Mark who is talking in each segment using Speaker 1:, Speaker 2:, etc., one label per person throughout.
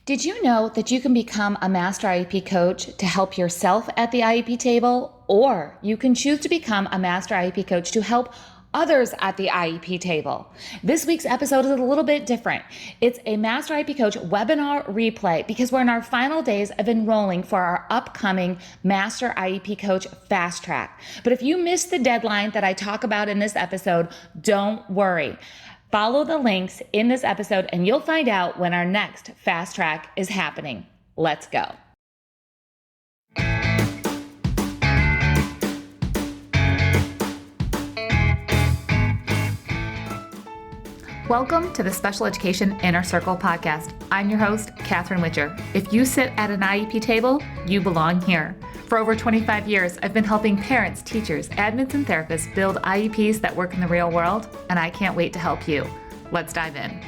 Speaker 1: Did you know that you can become a master IEP coach to help yourself at the IEP table, or you can choose to become a master IEP coach to help others at the IEP table? This week's episode is a little bit different. It's a Master IEP Coach webinar replay because we're in our final days of enrolling for our upcoming Master IEP Coach Fast Track. But if you missed the deadline that I talk about in this episode, don't worry. Follow the links in this episode and you'll find out when our next Fast Track is happening. Let's go. Welcome to the Special Education Inner Circle podcast. I'm your host, Catherine Witcher. If you sit at an IEP table, you belong here. For over 25 years, I've been helping parents, teachers, admins, and therapists build IEPs that work in the real world, and I can't wait to help you. Let's dive in.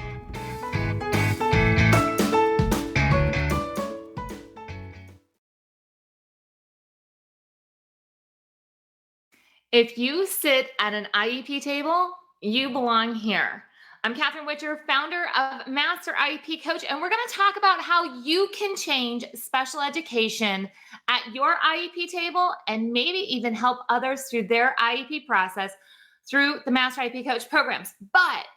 Speaker 1: If you sit at an IEP table, you belong here. I'm Catherine Witcher, founder of Master IEP Coach, and we're going to talk about how you can change special education at your IEP table and maybe even help others through their IEP process through the Master IEP Coach programs. But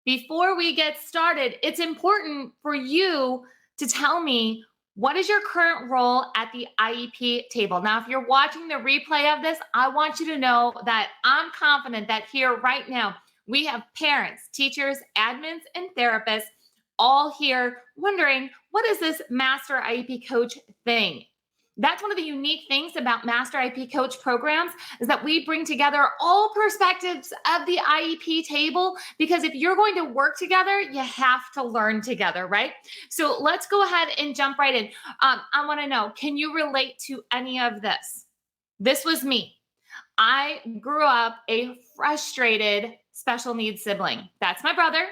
Speaker 1: before we get started, it's important for you to tell me, what is your current role at the IEP table? Now, if you're watching the replay of this, I want you to know that I'm confident that here right now, we have parents, teachers, admins, and therapists all here wondering, what is this Master IEP Coach thing? That's one of the unique things about Master IEP Coach programs is that we bring together all perspectives of the IEP table, because if you're going to work together, you have to learn together, right? So let's go ahead and jump right in. I want to know, can you relate to any of this? This was me. I grew up a frustrated special needs sibling. That's my brother.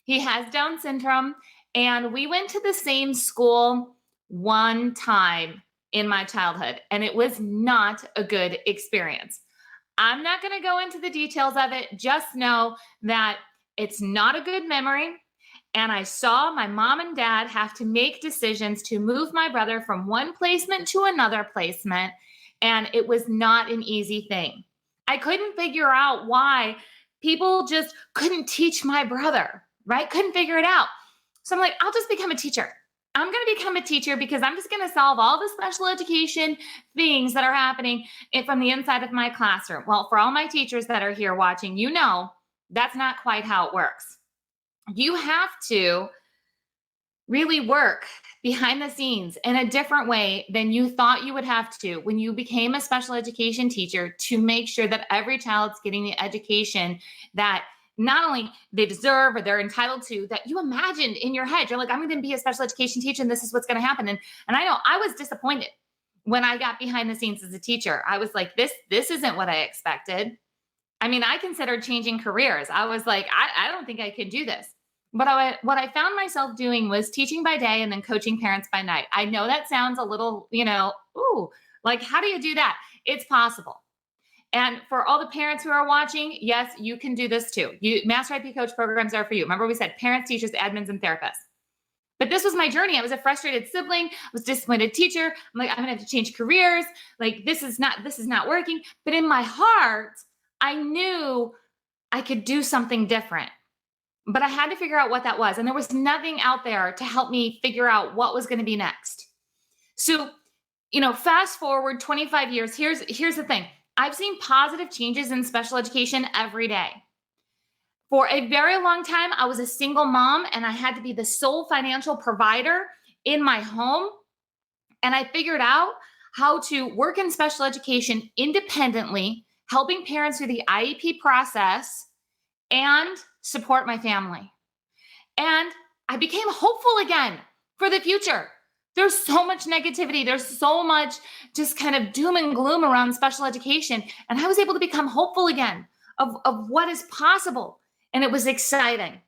Speaker 1: He has Down syndrome, and we went to the same school one time in my childhood, and it was not a good experience. I'm not going to go into the details of it. Just know that it's not a good memory, and I saw my mom and dad have to make decisions to move my brother from one placement to another placement, and it was not an easy thing. I couldn't figure out why people just couldn't teach my brother, right? Couldn't figure it out. So I'm like, I'll just become a teacher. I'm going to become a teacher because I'm just going to solve all the special education things that are happening from the inside of my classroom. Well, for all my teachers that are here watching, you know, that's not quite how it works. You have to really work behind the scenes in a different way than you thought you would have to when you became a special education teacher to make sure that every child's getting the education that not only they deserve or they're entitled to, that you imagined in your head. You're like, I'm going to be a special education teacher and this is what's going to happen. And I know I was disappointed when I got behind the scenes as a teacher. I was like, this isn't what I expected. I mean, I considered changing careers. I was like, I don't think I could do this. But what I found myself doing was teaching by day and then coaching parents by night. I know that sounds a little, like, how do you do that? It's possible. And for all the parents who are watching, yes, you can do this too. Master IEP Coach programs are for you. Remember we said parents, teachers, admins, and therapists. But this was my journey. I was a frustrated sibling. I was a disappointed teacher. I'm like, I'm going to have to change careers. Like, this is not working. But in my heart, I knew I could do something different. But I had to figure out what that was. And there was nothing out there to help me figure out what was going to be next. So, fast forward 25 years, here's the thing. I've seen positive changes in special education every day. For a very long time, I was a single mom and I had to be the sole financial provider in my home. And I figured out how to work in special education independently, helping parents through the IEP process and support my family. And I became hopeful again for the future. There's so much negativity. There's so much just kind of doom and gloom around special education. And I was able to become hopeful again of what is possible. And it was exciting.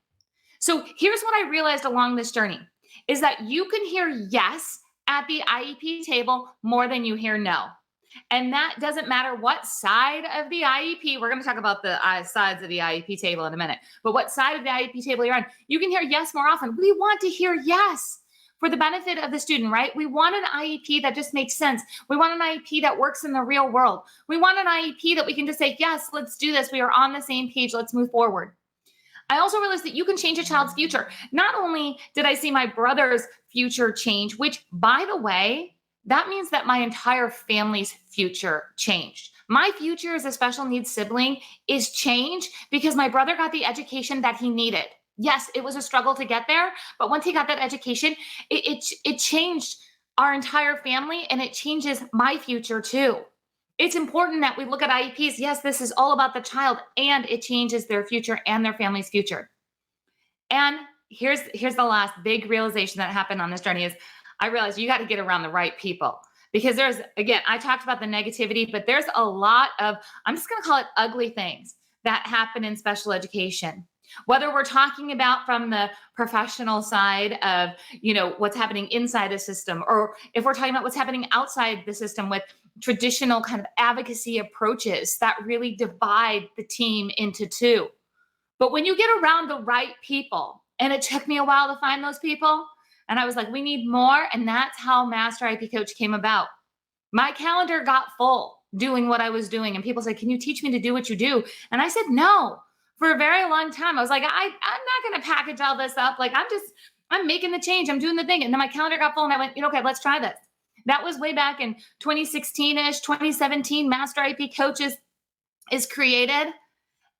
Speaker 1: So here's what I realized along this journey is that you can hear yes at the IEP table more than you hear no. And that doesn't matter what side of the IEP, we're going to talk about the sides of the IEP table in a minute, but what side of the IEP table you're on, you can hear yes more often. We want to hear yes for the benefit of the student, right? We want an IEP that just makes sense. We want an IEP that works in the real world. We want an IEP that we can just say, yes, let's do this. We are on the same page. Let's move forward. I also realized that you can change a child's future. Not only did I see my brother's future change, which, by the way, that means that my entire family's future changed. My future as a special needs sibling is changed because my brother got the education that he needed. Yes, it was a struggle to get there, but once he got that education, it changed our entire family, and it changes my future too. It's important that we look at IEPs. Yes, this is all about the child, and it changes their future and their family's future. And here's the last big realization that happened on this journey is I realized you got to get around the right people. Because there's, again, I talked about the negativity, but there's a lot of, I'm just going to call it ugly things that happen in special education. Whether we're talking about from the professional side of, what's happening inside a system, or if we're talking about what's happening outside the system with traditional kind of advocacy approaches that really divide the team into two. But when you get around the right people, and it took me a while to find those people, and I was like, we need more. And that's how Master IEP Coach came about. My calendar got full doing what I was doing. And people said, can you teach me to do what you do? And I said, no. For a very long time, I was like, I'm not going to package all this up. Like, I'm making the change. I'm doing the thing. And then my calendar got full and I went, okay, let's try this. That was way back in 2016-ish, 2017, Master IEP Coach is created.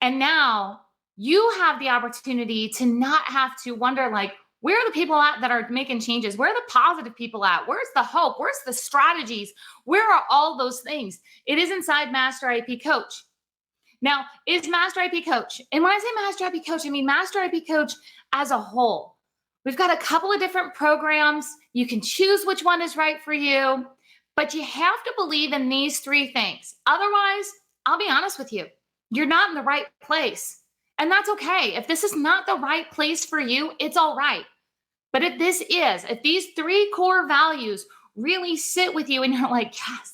Speaker 1: And now you have the opportunity to not have to wonder, like, where are the people at that are making changes? Where are the positive people at? Where's the hope? Where's the strategies? Where are all those things? It is inside Master IEP Coach. Now, is Master IEP Coach, and when I say Master IEP Coach, I mean Master IEP Coach as a whole. We've got a couple of different programs. You can choose which one is right for you, but you have to believe in these three things. Otherwise, I'll be honest with you, you're not in the right place. And that's okay. If this is not the right place for you, it's all right. But if these three core values really sit with you and you're like, yes,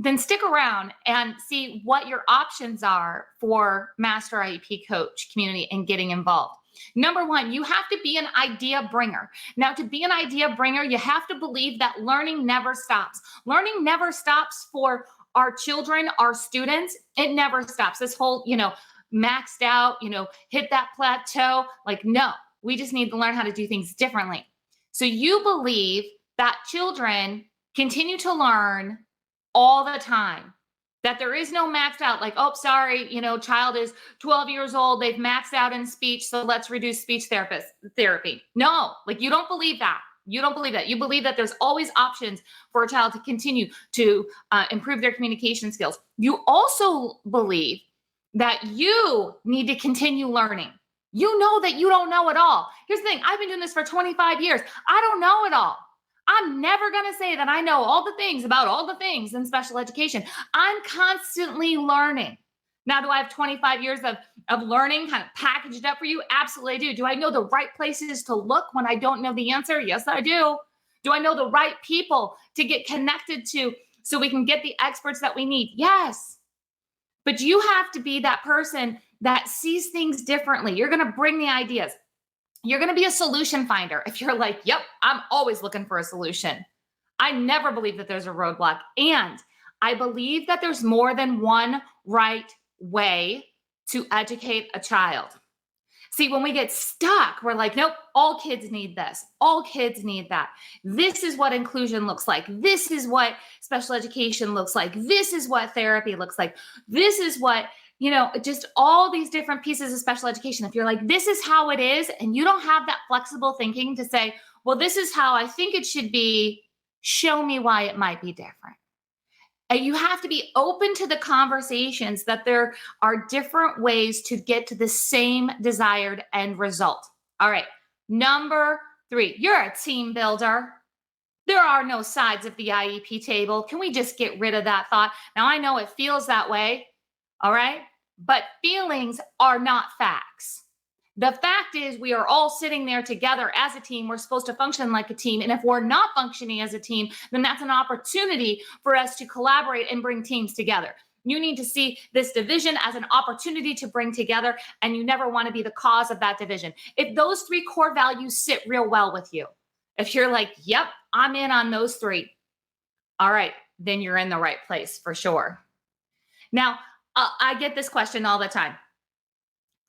Speaker 1: then stick around and see what your options are for Master IEP Coach community and getting involved. Number one, you have to be an idea bringer. Now, to be an idea bringer, you have to believe that learning never stops. Learning never stops for our children, our students. It never stops. This whole, maxed out, hit that plateau. Like, no, we just need to learn how to do things differently. So you believe that children continue to learn all the time, that there is no maxed out, like, oh, sorry, child is 12 years old, they've maxed out in speech, so let's reduce speech therapy. No, like, you don't believe that. You don't believe that. You believe that there's always options for a child to continue to improve their communication skills. You also believe that you need to continue learning. You know that you don't know it all. Here's the thing. I've been doing this for 25 years. I don't know it all. I'm never going to say that I know all the things about all the things in special education. I'm constantly learning. Now, do I have 25 years of learning kind of packaged up for you? Absolutely I do. Do I know the right places to look when I don't know the answer? Yes, I do. Do I know the right people to get connected to so we can get the experts that we need? Yes. But you have to be that person that sees things differently. You're going to bring the ideas. You're going to be a solution finder. If you're like, yep, I'm always looking for a solution. I never believe that there's a roadblock. And I believe that there's more than one right way to educate a child. See, when we get stuck, we're like, nope, all kids need this. All kids need that. This is what inclusion looks like. This is what special education looks like. This is what therapy looks like. This is what, just all these different pieces of special education. If you're like, this is how it is, and you don't have that flexible thinking to say, well, this is how I think it should be, show me why it might be different. And you have to be open to the conversations that there are different ways to get to the same desired end result. All right. Number 3, you're a team builder. There are no sides of the IEP table. Can we just get rid of that thought? Now, I know it feels that way. All right. But feelings are not facts. The fact is we are all sitting there together as a team. We're supposed to function like a team. And if we're not functioning as a team, then that's an opportunity for us to collaborate and bring teams together. You need to see this division as an opportunity to bring together, and you never want to be the cause of that division. If those 3 core values sit real well with you, If you're like, yep, I'm in on those three, all right, then you're in the right place for sure. Now, I get this question all the time.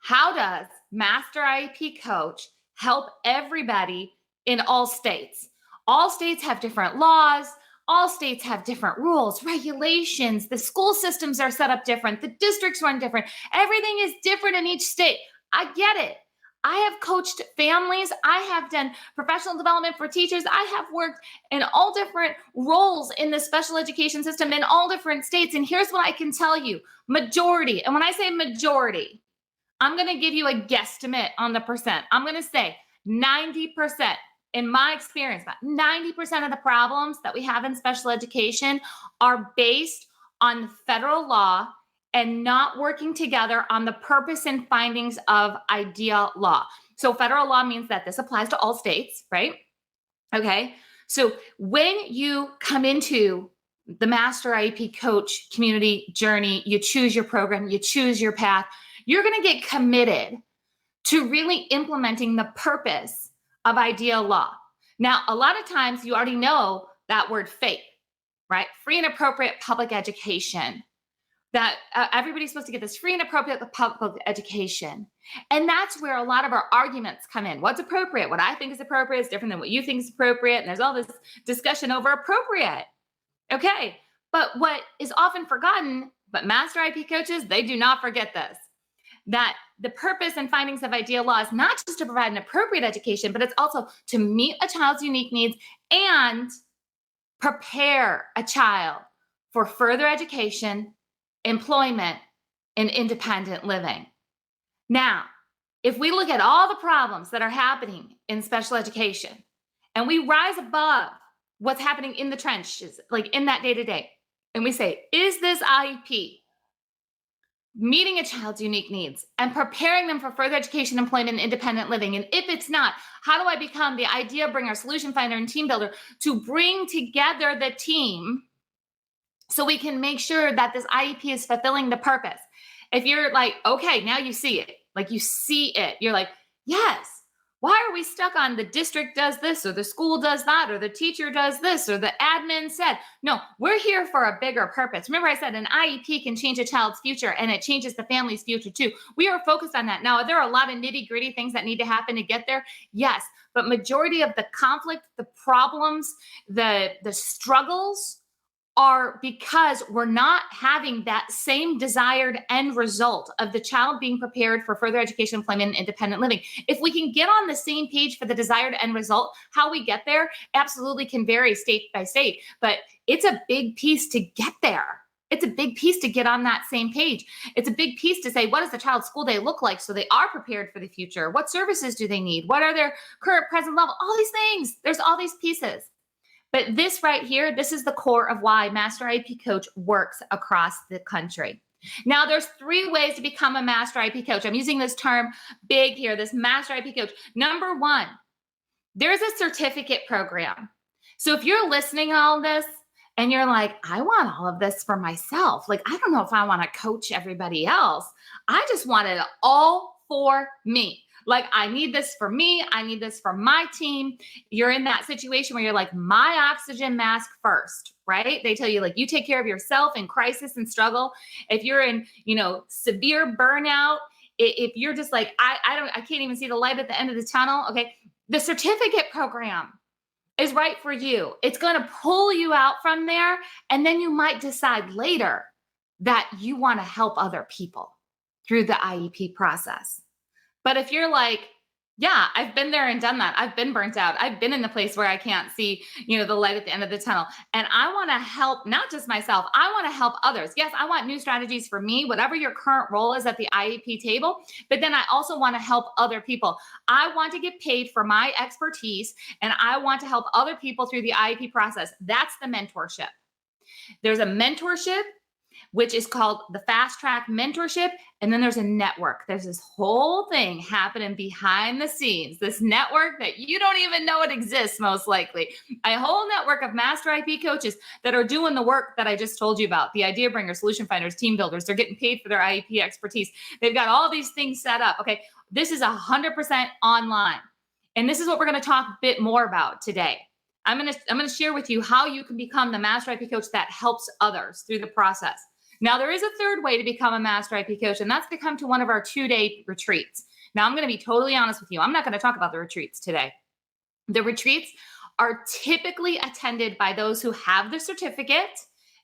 Speaker 1: How does Master IEP Coach help everybody in all states? All states have different laws. All states have different rules, regulations. The school systems are set up different. The districts run different. Everything is different in each state. I get it. I have coached families. I have done professional development for teachers. I have worked in all different roles in the special education system in all different states. And here's what I can tell you, majority. And when I say majority, I'm going to give you a guesstimate on the percent. I'm going to say 90%. In my experience, about 90% of the problems that we have in special education are based on federal law and not working together on the purpose and findings of IDEA law. So federal law means that this applies to all states, right? Okay. So when you come into the Master IEP Coach community journey, you choose your program, you choose your path, you're going to get committed to really implementing the purpose of IDEA law. Now, a lot of times you already know that word FAPE, right? Free and appropriate public education. That everybody's supposed to get this free and appropriate public education. And that's where a lot of our arguments come in. What's appropriate? What I think is appropriate is different than what you think is appropriate. And there's all this discussion over appropriate. Okay. But what is often forgotten, but Master IEP coaches, they do not forget this, that the purpose and findings of IDEA law is not just to provide an appropriate education, but it's also to meet a child's unique needs and prepare a child for further education, employment, and independent living. Now, if we look at all the problems that are happening in special education and we rise above what's happening in the trenches, like in that day-to-day, and we say, is this IEP meeting a child's unique needs and preparing them for further education, employment, and independent living? And if it's not, how do I become the idea bringer, solution finder, and team builder to bring together the team so we can make sure that this IEP is fulfilling the purpose? If you're like, okay, now you see it, like you see it, you're like, yes. Why are we stuck on the district does this or the school does that or the teacher does this or the admin said? No, we're here for a bigger purpose. Remember I said an IEP can change a child's future and it changes the family's future too. We are focused on that. Now, there are a lot of nitty gritty things that need to happen to get there. Yes, but majority of the conflict, the problems, the struggles are because we're not having that same desired end result of the child being prepared for further education, employment, and independent living. If we can get on the same page for the desired end result, how we get there absolutely can vary state by state, but it's a big piece to get there. It's a big piece to get on that same page. It's a big piece to say, what does the child's school day look like so they are prepared for the future? What services do they need? What are their current present level? All these things. There's all these pieces. But this right here, this is the core of why Master IEP Coach works across the country. Now, there's 3 ways to become a Master IEP Coach. I'm using this term big here, this Master IEP Coach. Number 1, there's a certificate program. So if you're listening to all this and you're like, I want all of this for myself. Like, I don't know if I want to coach everybody else. I just want it all for me. Like, I need this for me. I need this for my team. You're in that situation where you're like, my oxygen mask first, right? They tell you, like, you take care of yourself in crisis and struggle. If you're in, severe burnout, if you're just like, I can't even see the light at the end of the tunnel. Okay. The certificate program is right for you. It's going to pull you out from there. And then you might decide later that you want to help other people through the IEP process. But if you're like, yeah, I've been there and done that. I've been burnt out. I've been in the place where I can't see, the light at the end of the tunnel. And I want to help not just myself. I want to help others. Yes, I want new strategies for me, whatever your current role is at the IEP table. But then I also want to help other people. I want to get paid for my expertise, and I want to help other people through the IEP process. That's the mentorship. There's a mentorship, which is called the Fast Track Mentorship. And then there's a network. There's this whole thing happening behind the scenes, this network that you don't even know it exists, most likely. A whole network of Master IEP coaches that are doing the work that I just told you about, the idea bringers, solution finders, team builders. They're getting paid for their IEP expertise. They've got all these things set up. Okay, this is 100% online. And this is what we're going to talk a bit more about today. I'm going to share with you how you can become the master IP coach that helps others through the process. Now, there is a third way to become a master IP coach, and that's to come to one of our 2-day retreats. Now, I'm going to be totally honest with you. I'm not going to talk about the retreats today. The retreats are typically attended by those who have the certificate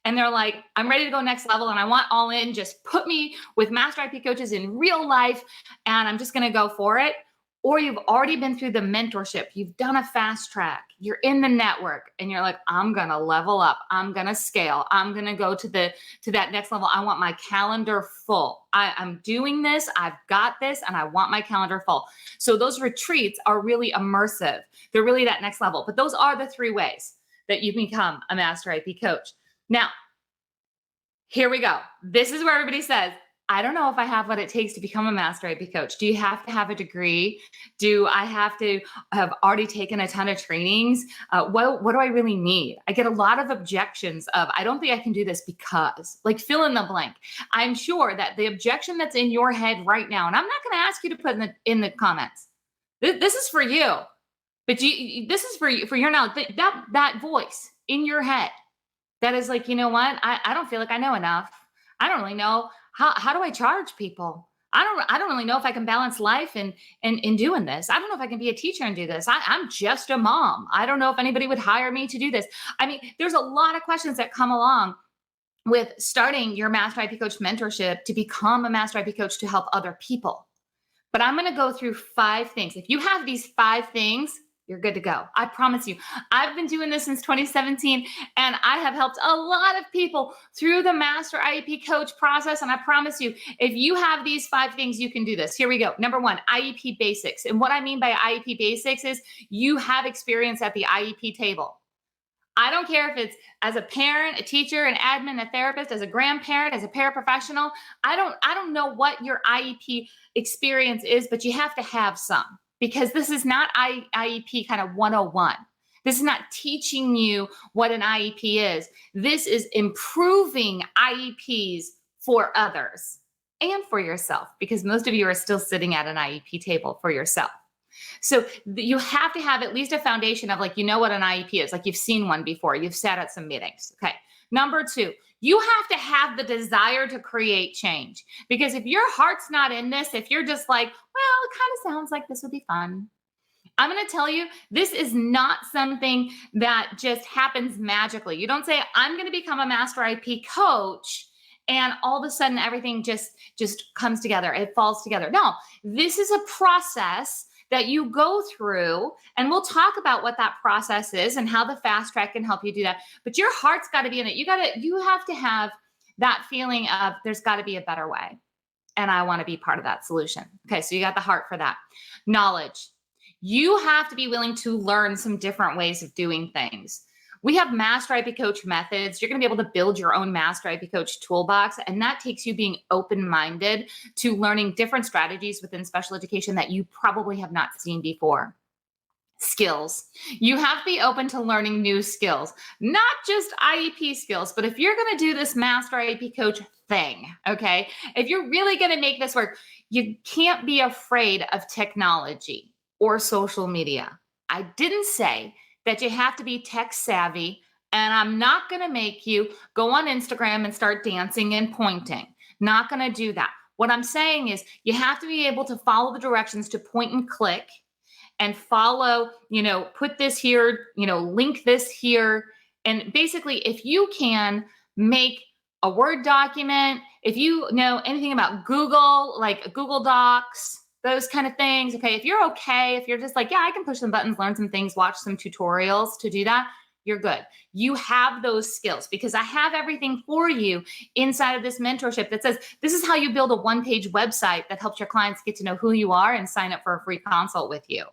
Speaker 1: and they're like, I'm ready to go next level and I want all in. Just put me with master IP coaches in real life and I'm just going to go for it. Or you've already been through the mentorship. You've done a fast track. You're in the network and you're like, I'm going to level up. I'm going to scale. I'm going to go to that next level. I want my calendar full. I'm doing this. I've got this and I want my calendar full. So those retreats are really immersive. They're really that next level. But those are the 3 ways that you become a master IP coach. Now, here we go. This is where everybody says, I don't know if I have what it takes to become a master IP coach. Do you have to have a degree? Do I have to have already taken a ton of trainings? What do I really need? I get a lot of objections of, I don't think I can do this because, like, fill in the blank. I'm sure that the objection that's in your head right now, and I'm not going to ask you to put in the comments. This is for you, but this is for your now. That voice in your head that is like, you know what? I don't feel like I know enough. I don't really know. How do I charge people? I don't really know if I can balance life and in doing this. I don't know if I can be a teacher and do this. I'm just a mom. I don't know if anybody would hire me to do this. I mean, there's a lot of questions that come along with starting your master IP coach mentorship to become a master IP coach to help other people. But I'm going to go through 5 things. If you have these 5 things, you're good to go. I promise you. I've been doing this since 2017, and I have helped a lot of people through the Master IEP Coach process. And I promise you, if you have these 5 things, you can do this. Here we go. Number 1, IEP basics. And what I mean by IEP basics is you have experience at the IEP table. I don't care if it's as a parent, a teacher, an admin, a therapist, as a grandparent, as a paraprofessional. I don't know what your IEP experience is, but you have to have some. Because this is not IEP kind of 101. This is not teaching you what an IEP is. This is improving IEPs for others and for yourself, because most of you are still sitting at an IEP table for yourself. So you have to have at least a foundation of, like, you know what an IEP is, like you've seen one before, you've sat at some meetings. Okay. Number 2, you have to have the desire to create change, because if your heart's not in this, if you're just like, well, it kind of sounds like this would be fun, I'm going to tell you, this is not something that just happens magically. You don't say, I'm going to become a master IP coach, and all of a sudden everything just comes together. It falls together. No, this is a process that you go through, and we'll talk about what that process is and how the fast track can help you do that. But your heart's got to be in it. You have to have that feeling of, there's got to be a better way, and I want to be part of that solution. Okay, so you got the heart for that. Knowledge. You have to be willing to learn some different ways of doing things. We have Master IP Coach methods. You're going to be able to build your own Master IP Coach toolbox, and that takes you being open-minded to learning different strategies within special education that you probably have not seen before. Skills. You have to be open to learning new skills, not just IEP skills, but if you're going to do this Master IEP Coach thing, okay, if you're really going to make this work, you can't be afraid of technology or social media. I didn't say that you have to be tech savvy, and I'm not going to make you go on Instagram and start dancing and pointing. Not going to do that. What I'm saying is you have to be able to follow the directions to point and click and follow, put this here, link this here. And basically, if you can make a Word document, if you know anything about Google, like Google Docs, those kind of things. Okay. If you're just like, yeah, I can push some buttons, learn some things, watch some tutorials to do that, you're good. You have those skills, because I have everything for you inside of this mentorship that says, this is how you build a 1-page website that helps your clients get to know who you are and sign up for a free consult with you.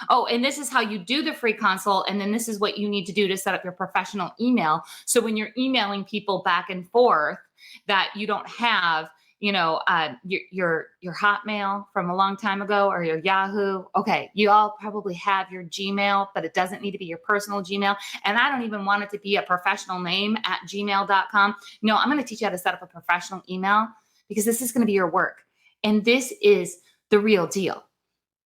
Speaker 1: Oh, and this is how you do the free consult. And then this is what you need to do to set up your professional email. So when you're emailing people back and forth, that you don't have your Hotmail from a long time ago, or your Yahoo. Okay, you all probably have your Gmail, but it doesn't need to be your personal Gmail. And I don't even want it to be a professional name at gmail.com. No, I'm going to teach you how to set up a professional email, because this is going to be your work. And this is the real deal.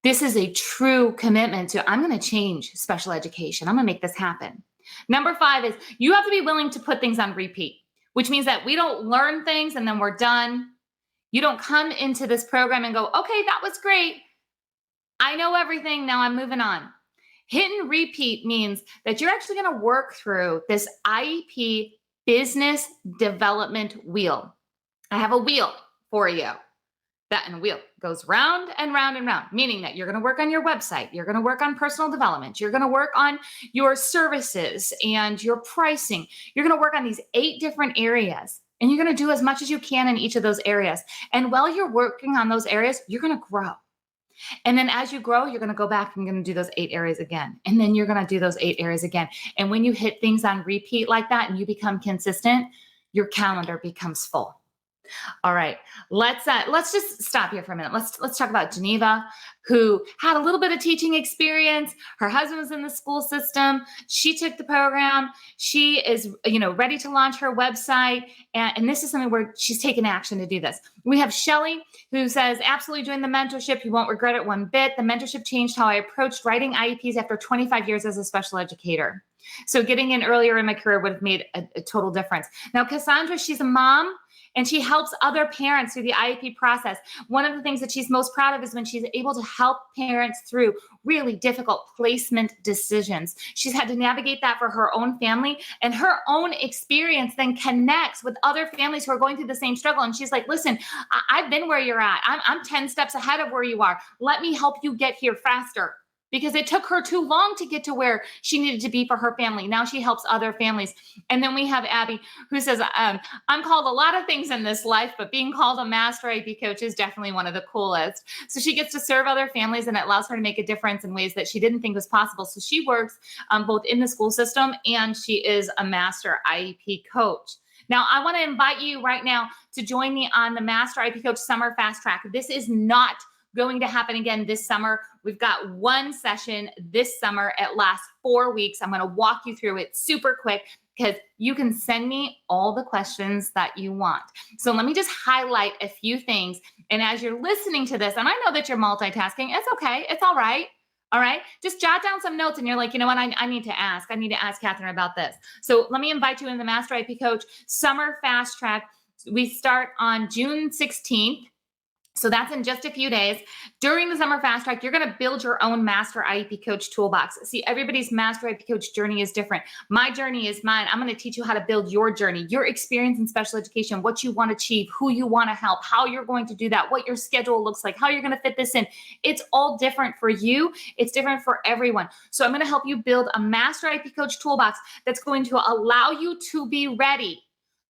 Speaker 1: This is a true commitment to, I'm going to change special education. I'm going to make this happen. Number 5 is you have to be willing to put things on repeat, which means that we don't learn things and then we're done. You don't come into this program and go, okay, that was great. I know everything. Now I'm moving on. Hit and repeat means that you're actually going to work through this IEP business development wheel. I have a wheel for you. That and wheel goes round and round and round, meaning that you're going to work on your website. You're going to work on personal development. You're going to work on your services and your pricing. You're going to work on these 8 different areas, and you're going to do as much as you can in each of those areas. And while you're working on those areas, you're going to grow. And then as you grow, you're going to go back and you're going to do those 8 areas again. And then you're going to do those 8 areas again. And when you hit things on repeat like that and you become consistent, your calendar becomes full. All right, let's just stop here for a minute. Let's talk about Geneva, who had a little bit of teaching experience. Her husband was in the school system. She took the program. She is, ready to launch her website. And this is something where she's taken action to do this. We have Shelly, who says, absolutely join the mentorship. You won't regret it one bit. The mentorship changed how I approached writing IEPs after 25 years as a special educator. So getting in earlier in my career would have made a total difference. Now, Cassandra, she's a mom. And she helps other parents through the IEP process. One of the things that she's most proud of is when she's able to help parents through really difficult placement decisions. She's had to navigate that for her own family, and her own experience then connects with other families who are going through the same struggle. And she's like, listen, I've been where you're at. I'm 10 steps ahead of where you are. Let me help you get here faster. Because it took her too long to get to where she needed to be for her family. Now she helps other families. And then we have Abby, who says, I'm called a lot of things in this life, but being called a master IEP coach is definitely one of the coolest. So she gets to serve other families, and it allows her to make a difference in ways that she didn't think was possible. So she works both in the school system, and she is a master IEP coach. Now, I want to invite you right now to join me on the Master IEP Coach Summer Fast Track. This is not going to happen again this summer. We've got one session this summer. It lasts 4 weeks. I'm going to walk you through it super quick because you can send me all the questions that you want. So let me just highlight a few things. And as you're listening to this, and I know that you're multitasking, it's okay. It's all right. All right. Just jot down some notes and you're like, you know what? I need to ask. I need to ask Catherine about this. So let me invite you in the Master IEP Coach Summer Fast Track. We start on June 16th. So that's in just a few days. During the Summer Fast Track, you're going to build your own Master IEP Coach toolbox. See, everybody's Master IEP Coach journey is different. My journey is mine. I'm going to teach you how to build your journey, your experience in special education, what you want to achieve, who you want to help, how you're going to do that, what your schedule looks like, how you're going to fit this in. It's all different for you. It's different for everyone. So I'm going to help you build a Master IEP Coach toolbox that's going to allow you to be ready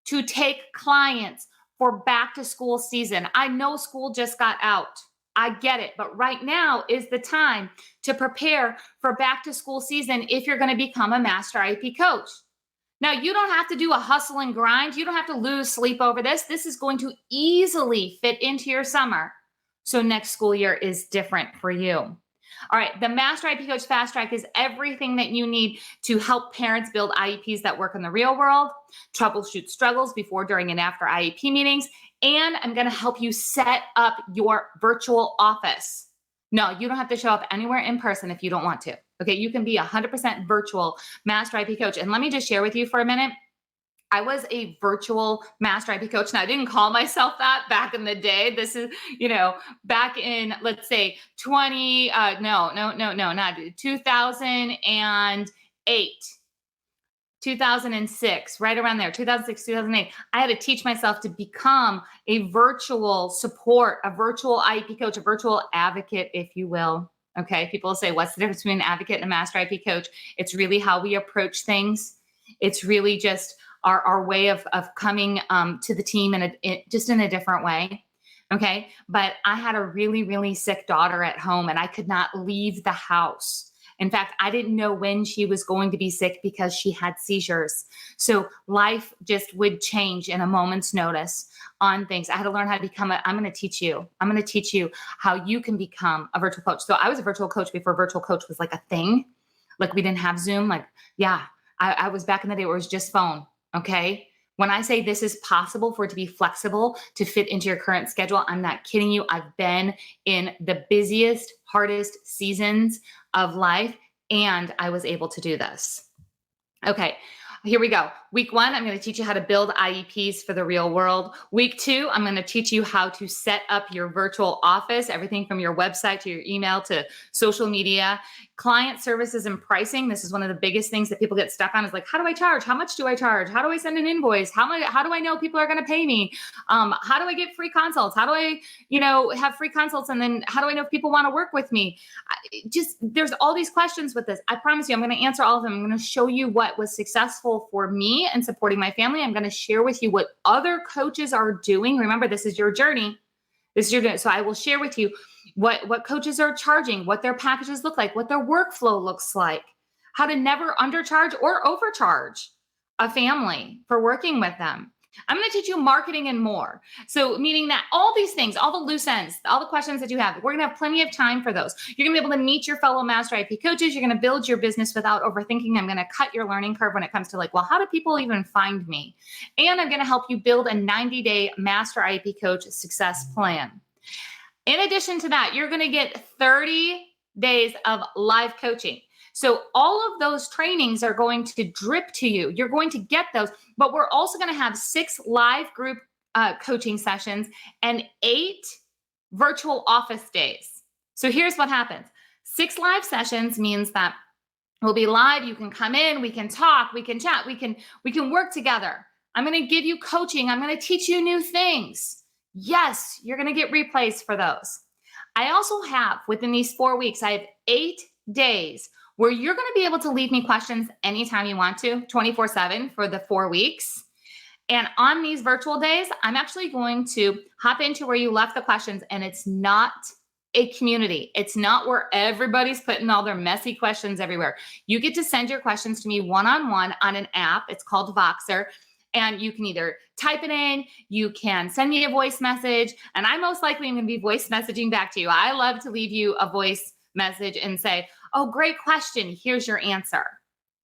Speaker 1: to take clients for back to school season. I know school just got out. I get it. But right now is the time to prepare for back to school season if you're going to become a Master IEP coach. Now, you don't have to do a hustle and grind. You don't have to lose sleep over this. This is going to easily fit into your summer. So next school year is different for you. All right, the Master IEP Coach Fast Track is everything that you need to help parents build IEPs that work in the real world, troubleshoot struggles before, during, and after IEP meetings, and I'm going to help you set up your virtual office. No, you don't have to show up anywhere in person if you don't want to. Okay, you can be 100% virtual Master IEP Coach. And let me just share with you for a minute. I was a virtual Master IEP coach. Now, I didn't call myself that back in the day. This is, back in, let's say, not 2008, 2006, right around there, 2006, 2008. I had to teach myself to become a virtual support, a virtual IEP coach, a virtual advocate, if you will. Okay, people say, what's the difference between an advocate and a Master IEP coach? It's really how we approach things. It's really just our way of coming to the team just in a different way. Okay. But I had a really, really sick daughter at home and I could not leave the house. In fact, I didn't know when she was going to be sick because she had seizures. So life just would change in a moment's notice on things. I had to learn how to become I'm going to teach you how you can become a virtual coach. So I was a virtual coach before virtual coach was like a thing. Like we didn't have Zoom. I was back in the day where it was just phone. Okay. When I say this is possible for it to be flexible, to fit into your current schedule, I'm not kidding you. I've been in the busiest, hardest seasons of life, and I was able to do this. Okay, here we go. Week 1, I'm going to teach you how to build IEPs for the real world. Week 2, I'm going to teach you how to set up your virtual office, everything from your website to your email to social media, client services and pricing. This is one of the biggest things that people get stuck on is like, how do I charge? How much do I charge? How do I send an invoice? How do I know people are going to pay me? How do I get free consults? How do I, have free consults? And then how do I know if people want to work with me? There's all these questions with this. I promise you, I'm going to answer all of them. I'm going to show you what was successful for me and supporting my family. I'm going to share with you what other coaches are doing. Remember, this is your journey. So I will share with you what coaches are charging, what their packages look like, what their workflow looks like, how to never undercharge or overcharge a family for working with them. I'm going to teach you marketing and more. So meaning that all these things, all the loose ends, all the questions that you have, we're going to have plenty of time for those. You're going to be able to meet your fellow Master IP coaches. You're going to build your business without overthinking. I'm going to cut your learning curve when it comes to like, well, how do people even find me? And I'm going to help you build a 90-day Master IP coach success plan. In addition to that, you're going to get 30 days of live coaching. So all of those trainings are going to drip to you. You're going to get those, but we're also going to have 6 live group coaching sessions and 8 virtual office days. So here's what happens. 6 live sessions means that we'll be live. You can come in, we can talk, we can chat, we can work together. I'm going to give you coaching. I'm going to teach you new things. Yes, you're going to get replays for those. I also have, within these 4 weeks, I have 8 days where you're going to be able to leave me questions anytime you want to, 24/7 for the 4 weeks. And on these virtual days, I'm actually going to hop into where you left the questions, and it's not a community. It's not where everybody's putting all their messy questions everywhere. You get to send your questions to me one-on-one on an app. It's called Voxer. And you can either type it in, you can send me a voice message, and I most likely am going to be voice messaging back to you. I love to leave you a voice message and say, oh, great question. Here's your answer.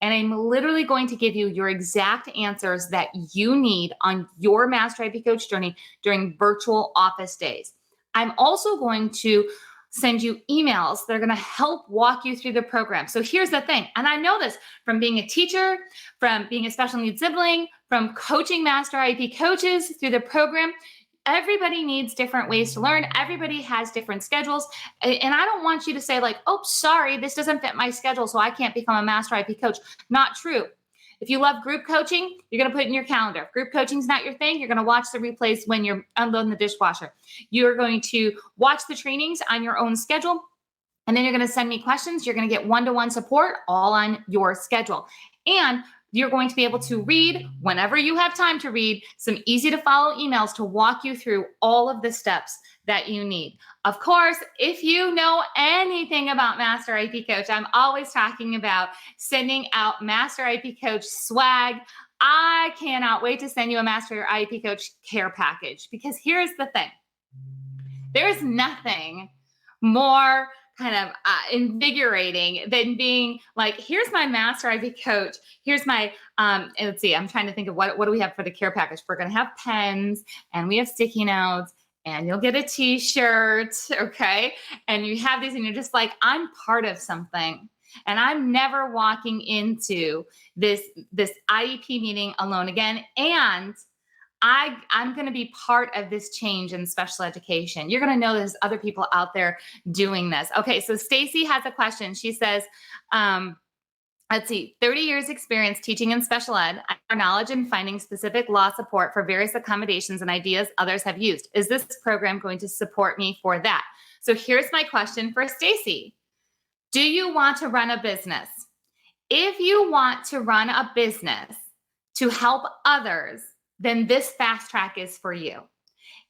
Speaker 1: And I'm literally going to give you your exact answers that you need on your Master IP Coach journey during virtual office days. I'm also going to send you emails that are going to help walk you through the program. So here's the thing. And I know this from being a teacher, from being a special needs sibling, from coaching Master IP coaches through the program. Everybody needs different ways to learn. Everybody has different schedules. And I don't want you to say like, oh, sorry, this doesn't fit my schedule, so I can't become a Master IP coach. Not true. If you love group coaching, you're going to put it in your calendar. If group coaching is not your thing, you're going to watch the replays when you're unloading the dishwasher. You're going to watch the trainings on your own schedule. And then you're going to send me questions. You're going to get one-to-one support all on your schedule. And you're going to be able to read, whenever you have time to read, some easy to follow emails to walk you through all of the steps that you need. Of course, if you know anything about Master IP Coach, I'm always talking about sending out Master IP Coach swag. I cannot wait to send you a Master IP Coach care package, because here's the thing. There's nothing more kind of invigorating than being like, here's my Master IP Coach. Here's my, let's see, I'm trying to think of what do we have for the care package? We're going to have pens, and we have sticky notes, and you'll get a t-shirt. Okay. And you have these, and you're just like, I'm part of something, and I'm never walking into this IEP meeting alone again. And I'm going to be part of this change in special education. You're going to know there's other people out there doing this. Okay, so Stacy has a question. She says, let's see, 30 years experience teaching in special ed, our knowledge in finding specific law support for various accommodations and ideas others have used. Is this program going to support me for that? So here's my question for Stacy. Do you want to run a business? If you want to run a business to help others, then this fast track is for you.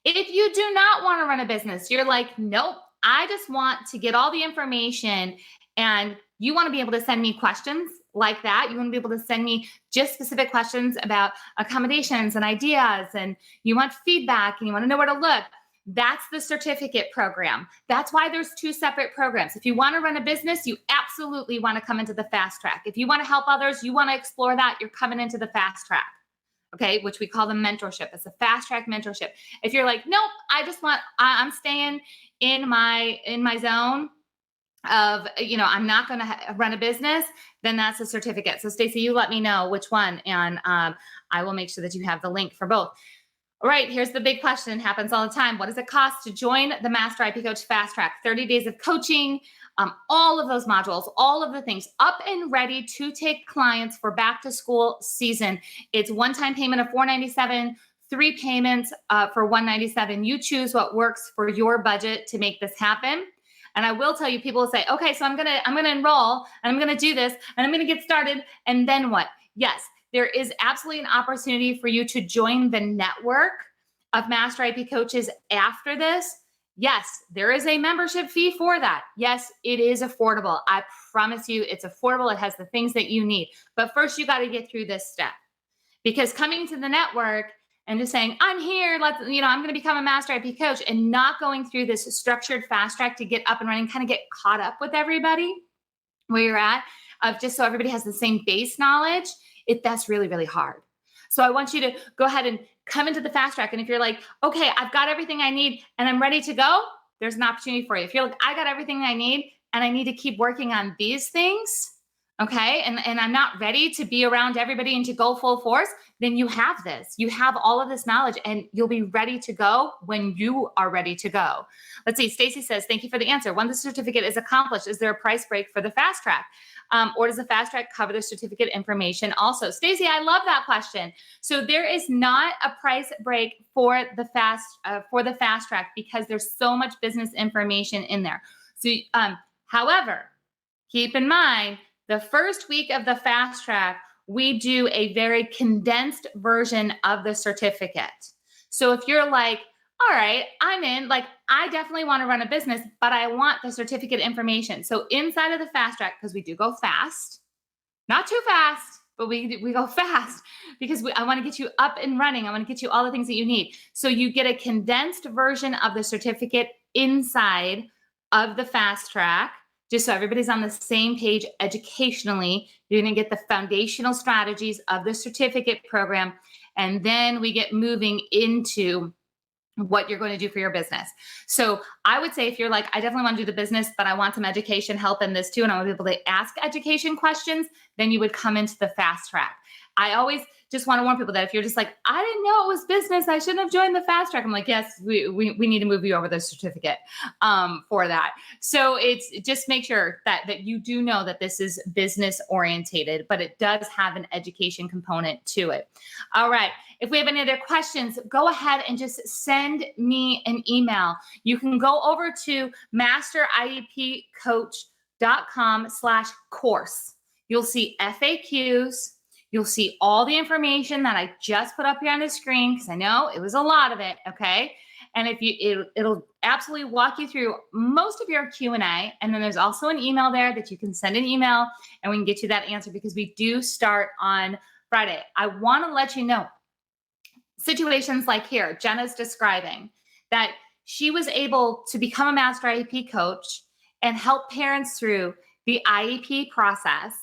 Speaker 1: If you do not want to run a business, you're like, nope, I just want to get all the information, and you want to be able to send me questions like that. You want to be able to send me just specific questions about accommodations and ideas, and you want feedback, and you want to know where to look. That's the certificate program. That's why there's 2 separate programs. If you want to run a business, you absolutely want to come into the fast track. If you want to help others, you want to explore that, you're coming into the fast track. okay, which we call the mentorship. It's a fast track mentorship. If you're like, nope, I'm staying in my zone of, I'm not going to run a business, then that's a certificate. So Stacey, you let me know which one, and I will make sure that you have the link for both. All right, here's the big question. It happens all the time. What does it cost to join the Master IP Coach Fast Track? 30 days of coaching, all of those modules, all of the things up and ready to take clients for back to school season. It's one-time payment of $497, 3 payments for $197. You choose what works for your budget to make this happen. And I will tell you, people will say, okay, so I'm gonna enroll and I'm gonna do this and I'm gonna get started, and then what? Yes, there is absolutely an opportunity for you to join the network of Master IP coaches after this. Yes, there is a membership fee for that. Yes, it is affordable. I promise you it's affordable. It has the things that you need. But first, you got to get through this step, because coming to the network and just saying, I'm here, I'm going to become a Master IP coach, and not going through this structured fast track to get up and running, kind of get caught up with everybody where you're at, of just so everybody has the same base knowledge, that's really, really hard. So I want you to go ahead and come into the fast track. And if you're like, okay, I've got everything I need and I'm ready to go, there's an opportunity for you. If you're like, I got everything I need and I need to keep working on these things, okay, and I'm not ready to be around everybody and to go full force, then you have this. You have all of this knowledge and you'll be ready to go when you are ready to go. Let's see. Stacy says, thank you for the answer. When the certificate is accomplished, is there a price break for the fast track? Or does the fast track cover the certificate information also? Stacy, I love that question. So there is not a price break for the fast track because there's so much business information in there. So, however, keep in mind, the first week of the fast track, we do a very condensed version of the certificate. So if you're like, all right, I'm in, I definitely want to run a business, but I want the certificate information. So inside of the fast track, because we do go fast, not too fast, but we go fast because I want to get you up and running. I want to get you all the things that you need. So you get a condensed version of the certificate inside of the fast track, just so everybody's on the same page educationally. You're going to get the foundational strategies of the certificate program. And then we get moving into what you're going to do for your business. So I would say if you're like, I definitely want to do the business, but I want some education help in this too, and I want to be able to ask education questions, then you would come into the fast track. I always just want to warn people that if you're just like, I didn't know it was business, I shouldn't have joined the fast track. I'm like, yes, we need to move you over the certificate for that. So it's just make sure that you do know that this is business orientated, but it does have an education component to it. All right. If we have any other questions, go ahead and just send me an email. You can go over to masteriepcoach.com/course. You'll see FAQs. You'll see all the information that I just put up here on the screen, because I know it was a lot of it, okay? And it'll absolutely walk you through most of your Q&A. And then there's also an email there that you can send an email and we can get you that answer, because we do start on Friday. I want to let you know, situations like here, Jenna's describing that she was able to become a Master IEP coach and help parents through the IEP process.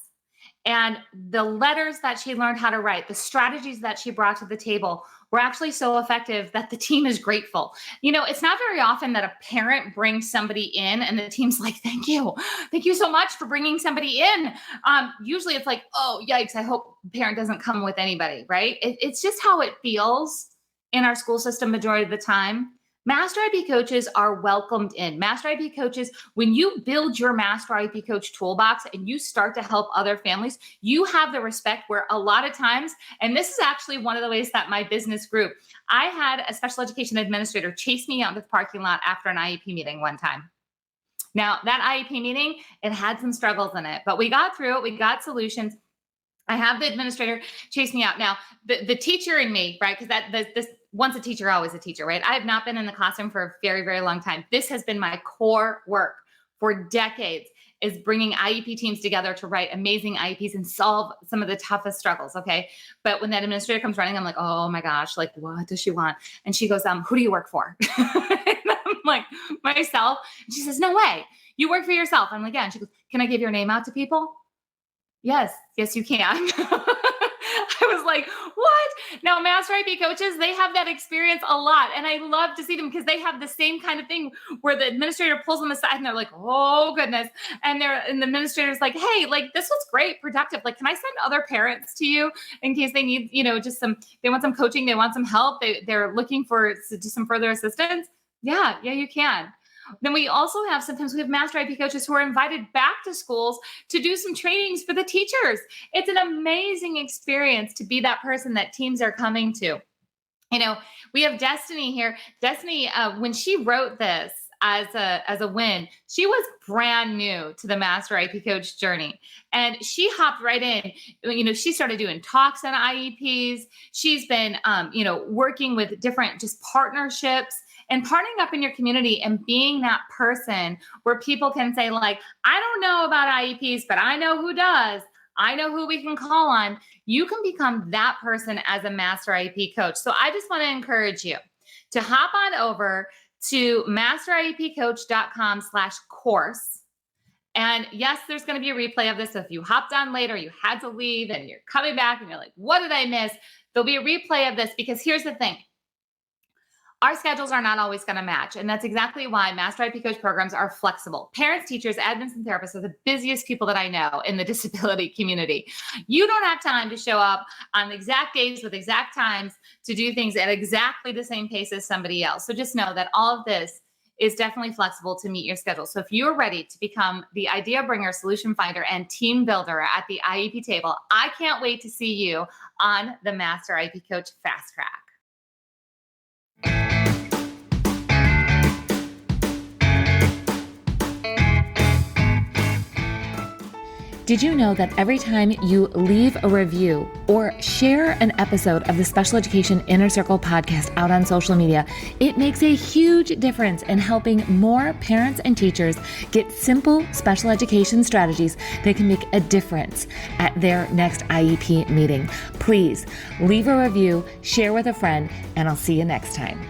Speaker 1: And the letters that she learned how to write, the strategies that she brought to the table were actually so effective that the team is grateful. It's not very often that a parent brings somebody in and the team's like, thank you so much for bringing somebody in. Usually it's like, oh, yikes, I hope the parent doesn't come with anybody, right? It's just how it feels in our school system majority of the time. Master IP coaches are welcomed in. Master IP coaches, when you build your Master IP coach toolbox and you start to help other families, you have the respect where a lot of times, and this is actually one of the ways that my business grew. I had a special education administrator chase me out into the parking lot after an IEP meeting one time. Now, that IEP meeting, it had some struggles in it, but we got through it. We got solutions. I have the administrator chase me out. Now, the teacher in me, right? Because this once a teacher, always a teacher, right? I have not been in the classroom for a very, very long time. This has been my core work for decades, is bringing IEP teams together to write amazing IEPs and solve some of the toughest struggles, okay? But when that administrator comes running, I'm like, oh my gosh, what does she want? And she goes, who do you work for? And I'm like, myself. And she says, no way, you work for yourself. I'm like, yeah. And she goes, can I give your name out to people? Yes, you can. I I was like, what? Now, Master IEP coaches, they have that experience a lot. And I love to see them because they have the same kind of thing where the administrator pulls them aside and they're like, oh goodness. And the administrator's like, hey, like this was great, productive. Like, can I send other parents to you in case they need, just they want some coaching, they want some help, they're looking for some further assistance? Yeah, you can. Then we also sometimes we have Master IEP coaches who are invited back to schools to do some trainings for the teachers. It's an amazing experience to be that person that teams are coming to. We have Destiny here. Destiny, when she wrote this as a win, she was brand new to the Master IEP coach journey, and she hopped right in. She started doing talks on IEPs. She's been, working with different just partnerships and partnering up in your community and being that person where people can say, like, I don't know about IEPs, but I know who does. I know who we can call on. You can become that person as a Master IEP coach. So I just want to encourage you to hop on over to masteriepcoach.com/course. And yes, there's going to be a replay of this. So if you hopped on later, you had to leave and you're coming back and you're like, what did I miss? There'll be a replay of this because here's the thing. Our schedules are not always going to match. And that's exactly why Master IEP Coach programs are flexible. Parents, teachers, admins, and therapists are the busiest people that I know in the disability community. You don't have time to show up on the exact days with exact times to do things at exactly the same pace as somebody else. So just know that all of this is definitely flexible to meet your schedule. So if you're ready to become the idea bringer, solution finder, and team builder at the IEP table, I can't wait to see you on the Master IEP Coach Fast Track.
Speaker 2: Did you know that every time you leave a review or share an episode of the Special Education Inner Circle podcast out on social media, it makes a huge difference in helping more parents and teachers get simple special education strategies that can make a difference at their next IEP meeting. Please leave a review, share with a friend, and I'll see you next time.